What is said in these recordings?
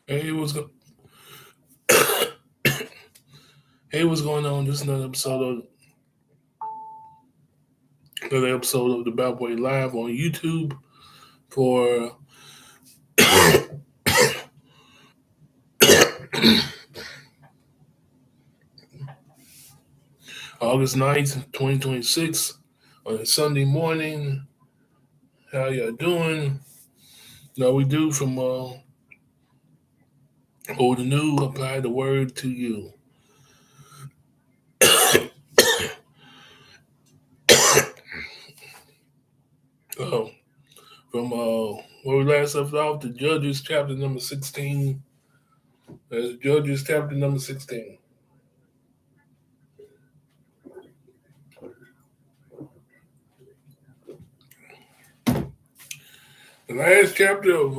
Hey, hey, what's going on? This is another episode of the Bad Boy Live on YouTube for August 9th, 2026 on a Sunday morning. How y'all doing? Now we do from old to new, apply the word to you. Uh, from where we last left off, the Judges chapter number 16. That's Judges chapter number 16. The last chapter of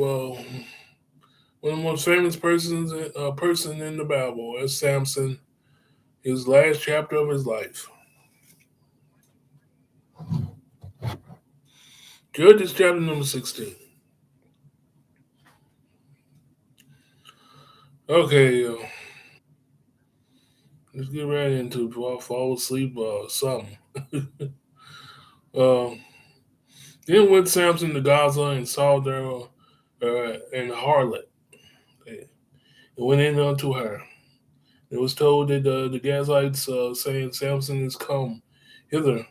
one of the most famous person in the Bible is Samson, his last chapter of his life. Judges chapter number 16. Okay, let's get right into it before I fall asleep or something. Um, then went Samson to Gaza and saw there an harlot, and went in unto her. It was told that the Gazites, saying, Samson is come hither.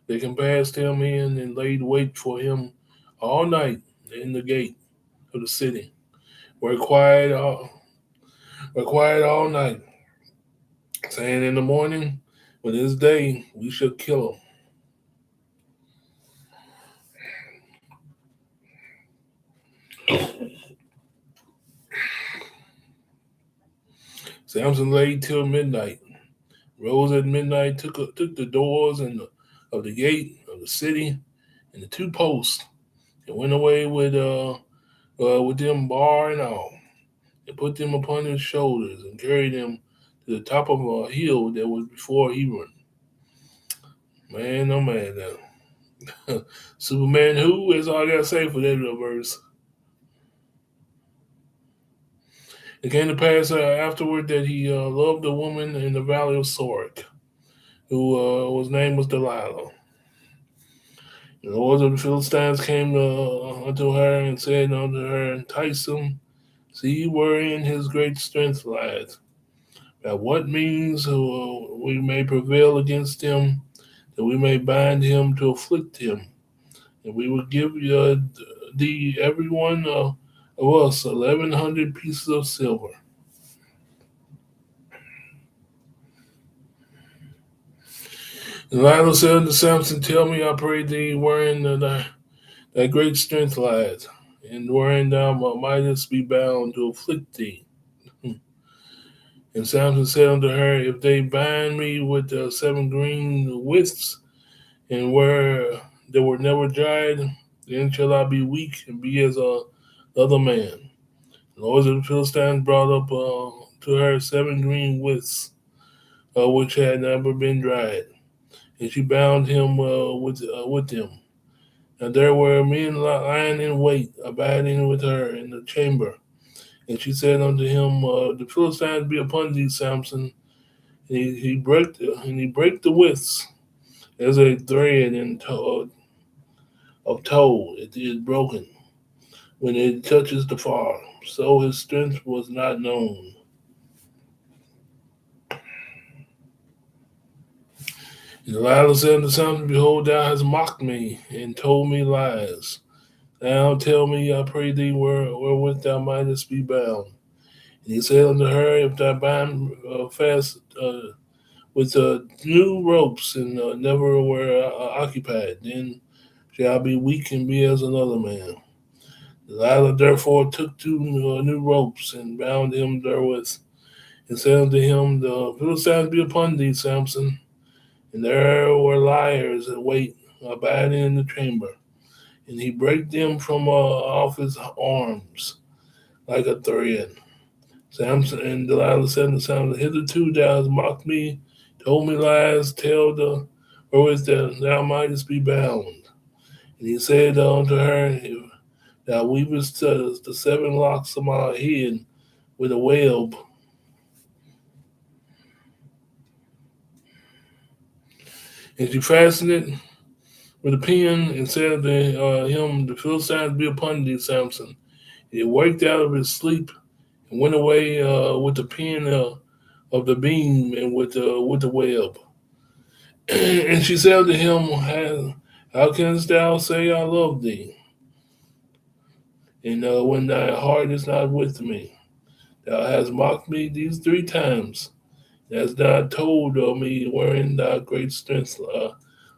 They compassed him in and laid wait for him all night in the gate of the city. Were quiet all, were quiet all night, saying, in the morning, when it is day, we shall kill him. Samson lay till midnight, rose at midnight, took the doors of the gate of the city and the two posts, and went away with them bar and all, and put them upon his shoulders, and carried them to the top of a hill that was before Hebron. Man, oh man, Superman who is all I gotta say for that little verse. It came to pass afterward that he loved a woman in the valley of Sorek, who was name was Delilah. The lords of the Philistines came unto her and said unto her, entice him, see wherein his great strength lies. By what means we may prevail against him, that we may bind him to afflict him. And we will give thee every one of us 1,100 pieces of silver. And Delilah said unto Samson, tell me, I pray thee, wherein thy great strength lies, and wherein thou mightest be bound to afflict thee. And Samson said unto her, if they bind me with 7 green withs, and where they were never dried, then shall I be weak and be as a other man. The lords of the Philistines brought up to her 7 green withs, which had never been dried, and she bound him with them. And there were men lying in wait, abiding with her in the chamber. And she said unto him, the Philistines be upon thee, Samson. And he break the withs as a thread of tow. It is broken when it touches the far. So his strength was not known. And Delilah said unto Samson, behold, thou hast mocked me and told me lies. Now tell me, I pray thee, wherewith thou mightest be bound. And he said unto her, if thou bind fast with new ropes and never were occupied, then shall I be weak and be as another man. Delilah therefore took 2 new ropes and bound him therewith, and said unto him, the Philistines be upon thee, Samson. And there were liars at wait, abiding in the chamber. And he brake them from off his arms like a thread. Samson and Delilah said to Samson, hitherto thou hast mocked me, told me lies, tell the wherewith thou mightest be bound. And he said unto her, if thou weavest the 7 locks of my head, with a web, and she fastened it with a pin and said unto him, The Philistines be upon thee, Samson. And he waked out of his sleep and went away with the pin of the beam and with the web. And she said to him, How canst thou say I love thee, and when thy heart is not with me? Thou hast mocked me these 3 times, and hast not told me wherein thy great strength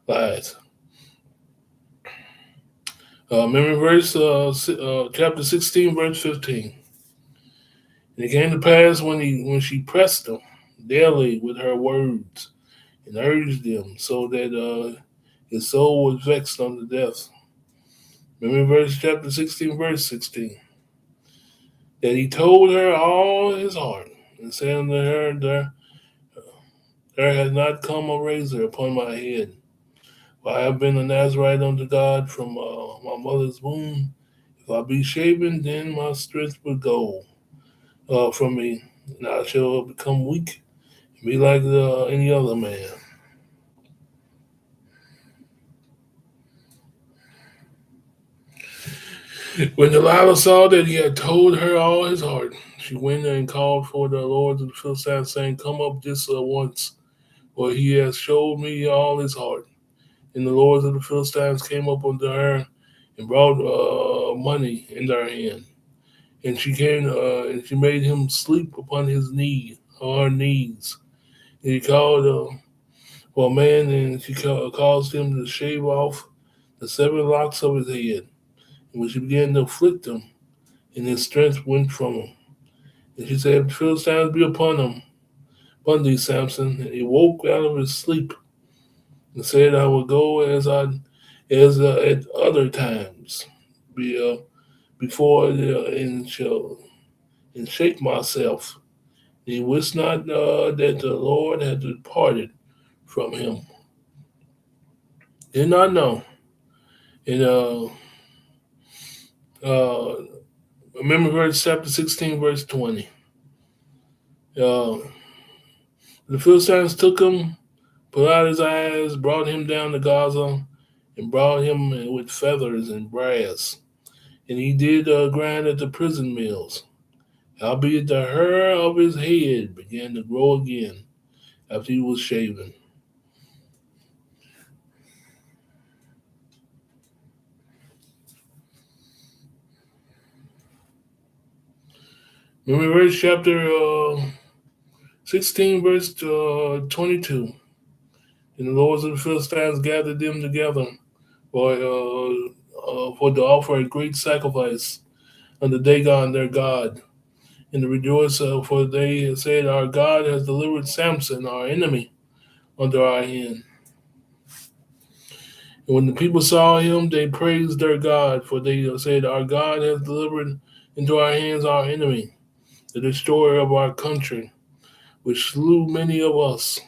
lies. Memory verse, chapter 16, verse 15. And it came to pass when she pressed him daily with her words and urged him, so that his soul was vexed unto death. Memory verse, chapter 16, verse 16. That he told her all his heart, and said unto her, There has not come a razor upon my head. For I have been a Nazarite unto God from my mother's womb. If I be shaven, then my strength will go from me, and I shall become weak and be like any other man. When Delilah saw that he had told her all his heart, she went and called for the lords of the Philistines, saying, Come up this once, for he has showed me all his heart. And the lords of the Philistines came up unto her and brought money in their hand. And she came and she made him sleep upon his knee, on her knees. And he called for a man, and she caused him to shave off the 7 locks of his head. And when she began to afflict him, and his strength went from him. And she said, The Philistines be upon thee, Samson. And he woke out of his sleep and said, I will go as at other times, be before and shake myself. And he wist not that the Lord had departed from him. Did not know. And uh, remember verse chapter 16, verse 20. Uh, the Philistines took him, put out his eyes, brought him down to Gaza, and brought him with feathers and brass. And he did grind at the prison mills. Howbeit the hair of his head began to grow again after he was shaven. Remember verse chapter 16, verse 22. And the lords of the Philistines gathered them together for to offer a great sacrifice unto Dagon their God, and to rejoice, for they said, Our God has delivered Samson, our enemy, under our hand. And when the people saw him, they praised their God, for they said, Our God has delivered into our hands our enemy, the destroyer of our country, which slew many of us.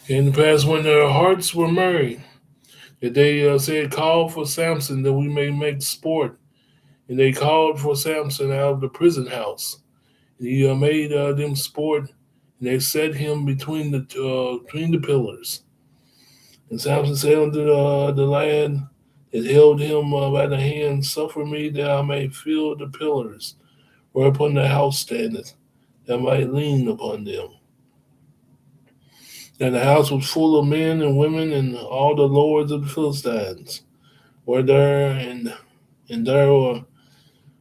In the past, when their hearts were merry, that they said, Call for Samson, that we may make sport. And they called for Samson out of the prison house. And he made them sport, and they set him between the pillars. And Samson said unto the lad that held him by the hand, Suffer me that I may feel the pillars whereupon the house standeth, that I might lean upon them. And the house was full of men and women, and all the lords of the Philistines were there, and there were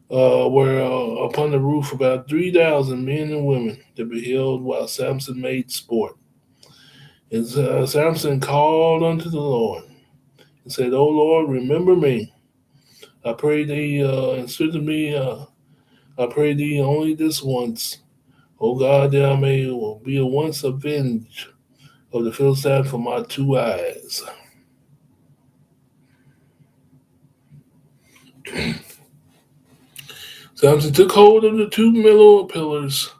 upon the roof about 3,000 men and women that beheld while Samson made sport. And Samson called unto the Lord and said, O Lord, remember me. I pray thee, and strengthen me. I pray thee only this once, O God, that I may be once avenged of the Philistine for my 2 eyes. Samson took hold of the 2 middle pillars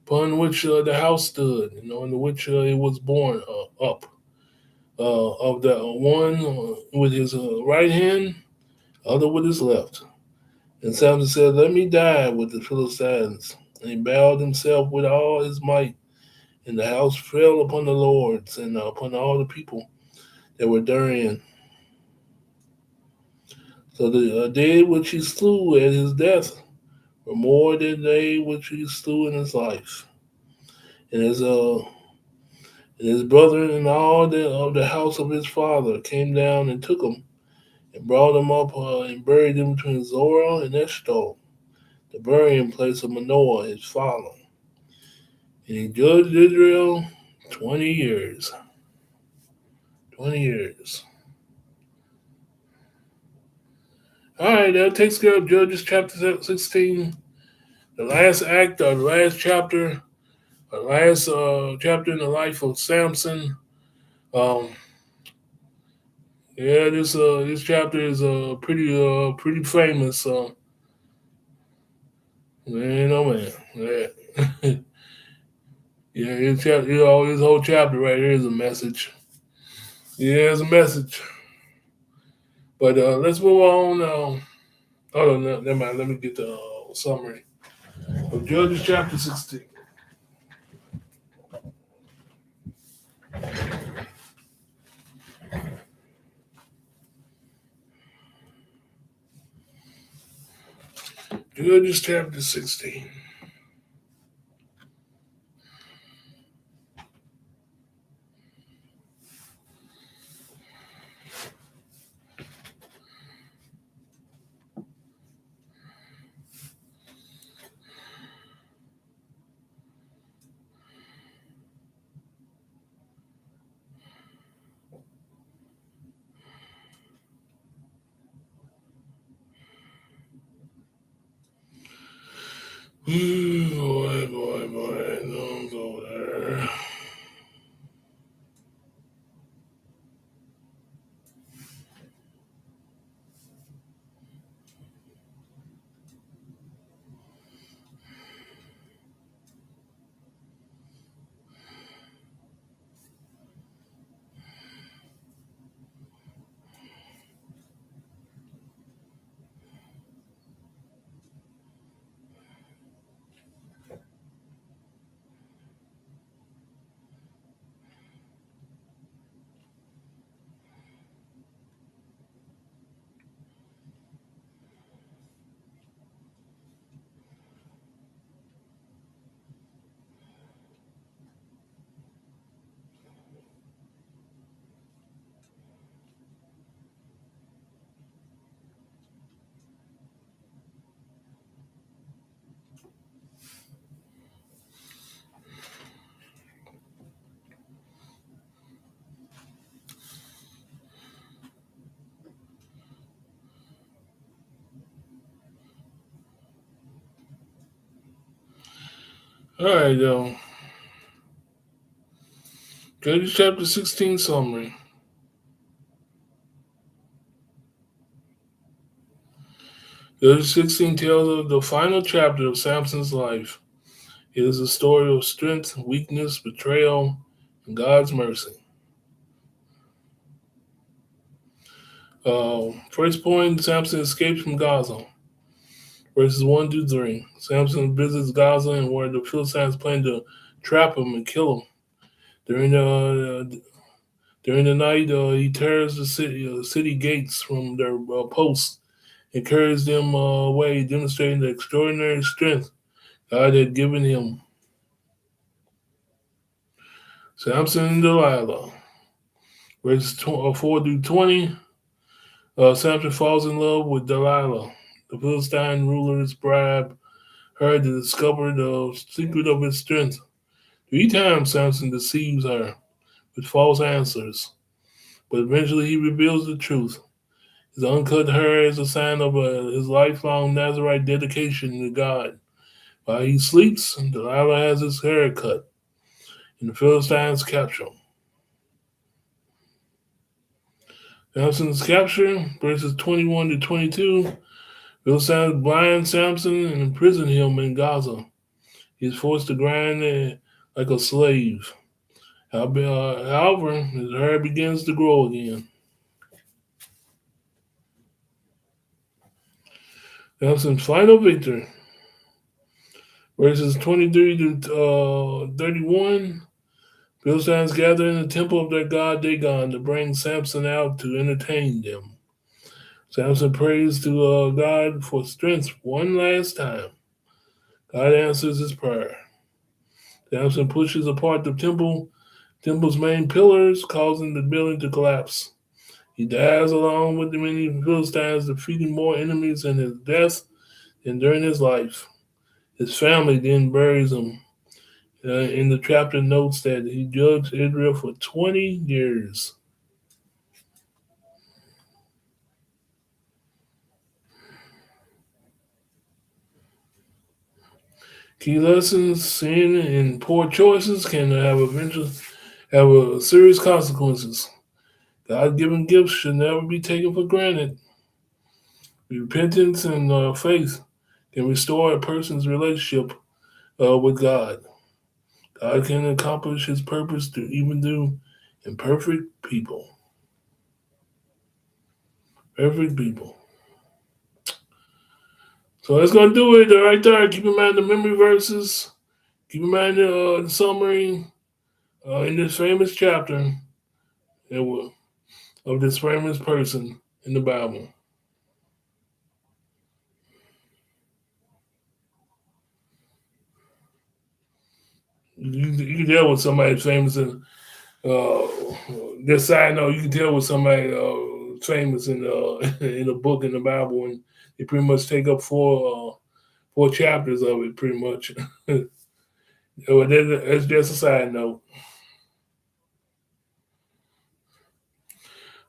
upon which the house stood, and on which it was borne up. Of the one with his right hand, other with his left. And Samson said, "Let me die with the Philistines." And he bowed himself with all his might, and the house fell upon the lords and upon all the people that were therein. So the dead which he slew at his death were more than they which he slew in his life. And his brethren and all of the house of his father came down and took him and brought him up and buried him between Zorah and Eshtaol, the burying place of Manoah his father. And he judged Israel 20 years. 20 years. All right, that takes care of Judges chapter 16. The last act, or the last chapter, the last chapter in the life of Samson. Um, yeah, this chapter is pretty famous. Man, oh man, yeah, yeah. This whole chapter right here is a message. Yeah, it's a message. But let's move on. Oh no, never mind. Let me get the summary of Judges chapter 16. Judges chapter 16. Boy, don't go there. All right, Judges chapter 16 summary. Judges 16 tells of the final chapter of Samson's life. It is a story of strength, weakness, betrayal, and God's mercy. First point, Samson escapes from Gaza. Verses 1 through 3. Samson visits Gaza and where the Philistines plan to trap him and kill him. During the night, he tears the city gates from their posts and carries them away, demonstrating the extraordinary strength God had given him. Samson and Delilah. Verses 4 through 20. Samson falls in love with Delilah. The Philistine ruler's bribe her to discover the secret of his strength. 3 times Samson deceives her with false answers, but eventually he reveals the truth. His uncut hair is a sign of his lifelong Nazarite dedication to God. While he sleeps, Delilah has his hair cut, and the Philistines capture him. Samson's capture, verses 21 to 22. Philistines blind Samson and imprison him in Gaza. He is forced to grind like a slave. However, his hair begins to grow again. Samson's final victory. Verses 23 to 31. Philistines gather in the temple of their god Dagon to bring Samson out to entertain them. Samson prays to God for strength one last time. God answers his prayer. Samson pushes apart the temple's main pillars, causing the building to collapse. He dies along with the many Philistines, defeating more enemies in his death than during his life. His family then buries him. In the chapter notes that he judged Israel for 20 years. Key lessons: sin and poor choices can have a serious consequences. God-given gifts should never be taken for granted. Repentance and faith can restore a person's relationship with God. God can accomplish His purpose to even do imperfect people. Perfect people. So that's gonna do it right there. Keep in mind the memory verses. Keep in mind the summary in this famous chapter of this famous person in the Bible. You can tell with somebody famous in uh, this side note. You can tell with somebody famous in in a book in the Bible, and they pretty much take up four chapters of it, pretty much. That's just a side note.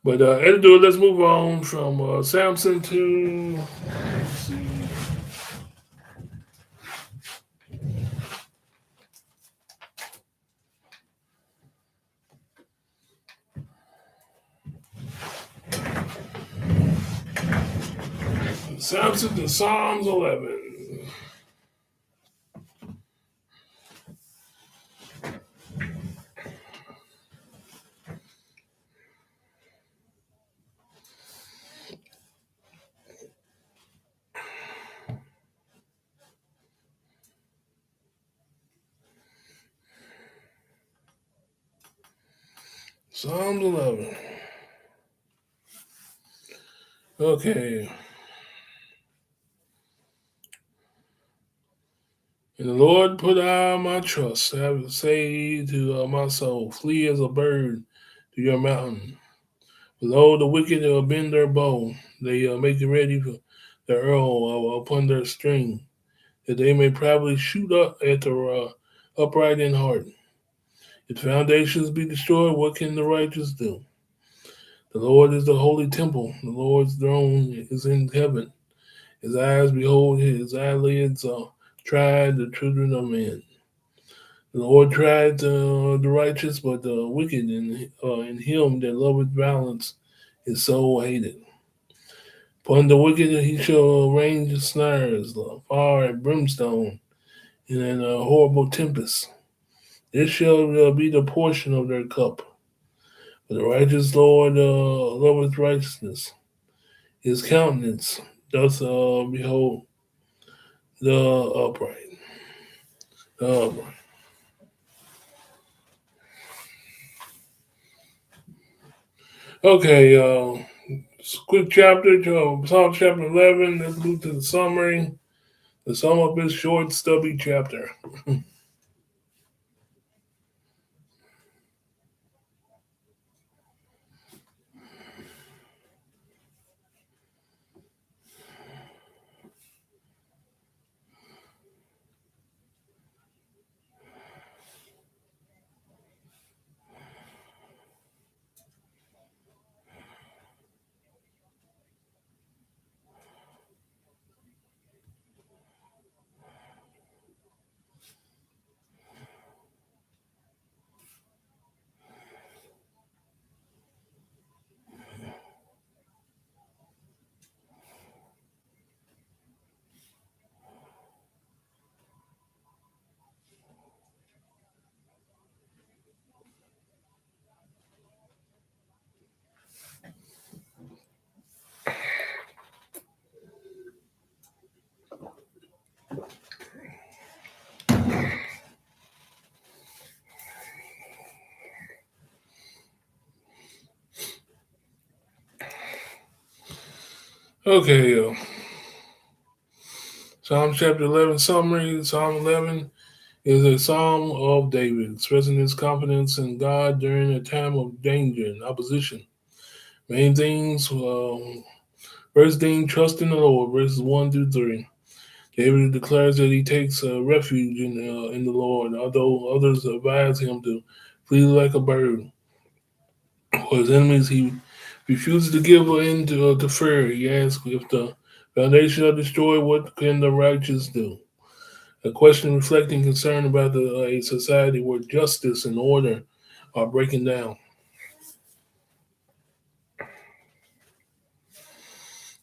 But editor, let's move on from Samson to Samson to Psalms 11. Psalms 11. Okay. In the Lord put I my trust. I will say to my soul, flee as a bird to your mountain. Below the wicked bend their bow. They make it ready for their arrow upon their string, that they may probably shoot up at the upright in heart. If foundations be destroyed, what can the righteous do? The Lord is the holy temple. The Lord's throne is in heaven. His eyes behold, his eyelids tried the children of men. The Lord tried the righteous, but the wicked in him that loveth violence is so hated. Upon the wicked he shall range snares, fire and brimstone, and in a horrible tempest. This shall be the portion of their cup. For the righteous Lord loveth righteousness. His countenance doth behold the upright. The upright. Okay, quick chapter to Psalm chapter 11. Let's move to the summary. The sum of this short, stubby chapter. Okay, Psalm chapter 11 summary. Psalm 11 is a psalm of David, expressing his confidence in God during a time of danger and opposition. Main things, first thing, trust in the Lord, verses 1 through 3. David declares that he takes refuge in the Lord, although others advise him to flee like a bird. For his enemies, he refuses to give in to fear. He asks, if the foundation are destroyed, what can the righteous do? A question reflecting concern about a society where justice and order are breaking down.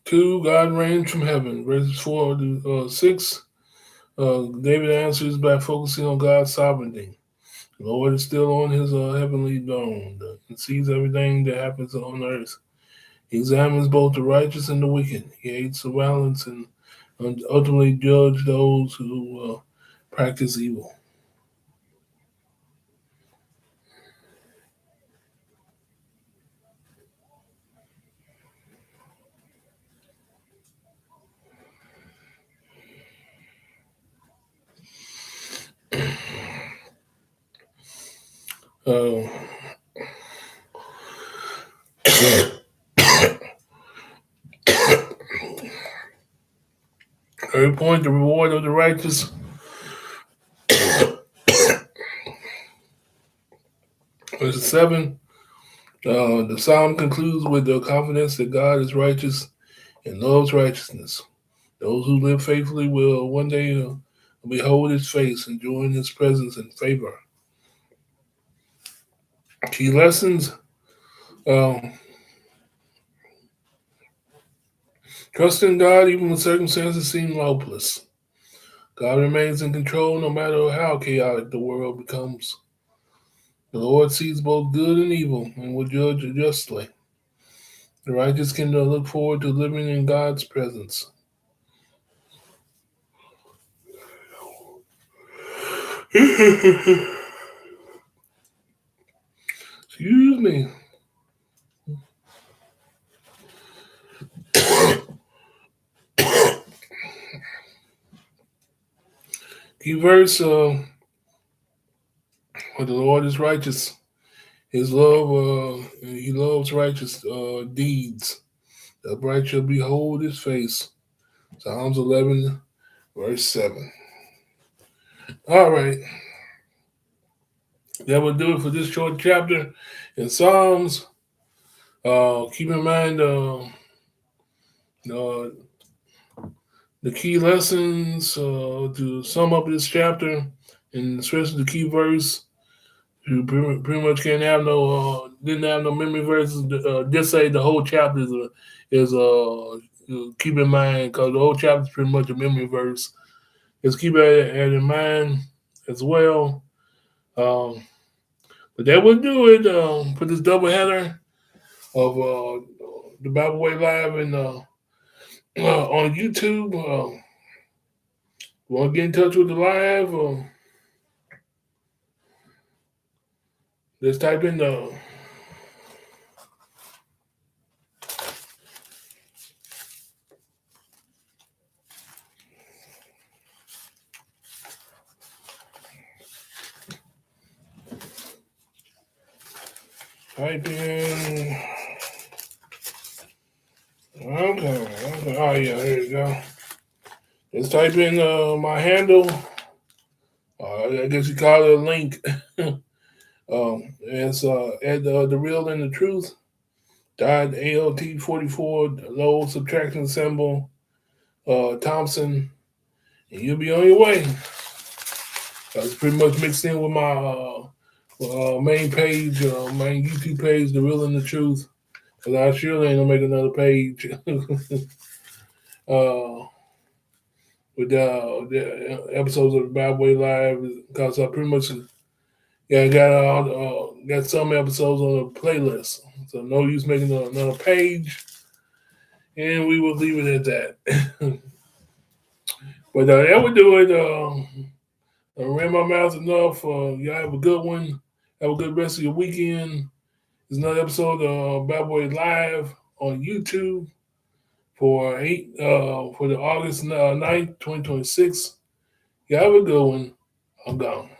2, God reigns from heaven. Verses 4 to 6, David answers by focusing on God's sovereignty. The Lord is still on his heavenly throne and sees everything that happens on earth. He examines both the righteous and the wicked. He hates the violence and ultimately judge those who practice evil. Uh, Third point, the reward of the righteous. Verse 7, the psalm concludes with the confidence that God is righteous and loves righteousness. Those who live faithfully will one day behold his face, enjoying his presence and favor. Key lessons. Um, Trust in God even when circumstances seem hopeless. God remains in control no matter how chaotic the world becomes. The Lord sees both good and evil and will judge justly. The righteous can look forward to living in God's presence. Excuse me. Key verse, for the Lord is righteous. His love, he loves righteous deeds. The upright shall behold his face. Psalms 11, verse 7. All right. That will do it for this short chapter in Psalms. Keep in mind uh, the key lessons to sum up this chapter, and especially the key verse. You pretty much can't have didn't have no memory verses. Just say the whole chapter is keep in mind, because the whole chapter is pretty much a memory verse. Just keep it in mind as well. Um, but that would do it for this double header of the Bible Way Live and on YouTube. Want to get in touch with the live? Just type in the type in. Okay. Oh yeah, there you go. Just type in my handle. I guess you call it a link. It's at the real and the truth. .alt44 low subtraction symbol Thompson, and you'll be on your way. It's pretty much mixed in with my main page, main YouTube page, The Real and the Truth. Because I surely ain't gonna make another page uh, with the episodes of the Bad Way Live, because I pretty much got some episodes on the playlist. So no use making another page, and we will leave it at that. But that would do it. I ran my mouth enough. Y'all have a good one. Have a good rest of your weekend. There's another episode of Bad Boy Live on YouTube for the August 9th, 2026. You have a good one. I'm gone.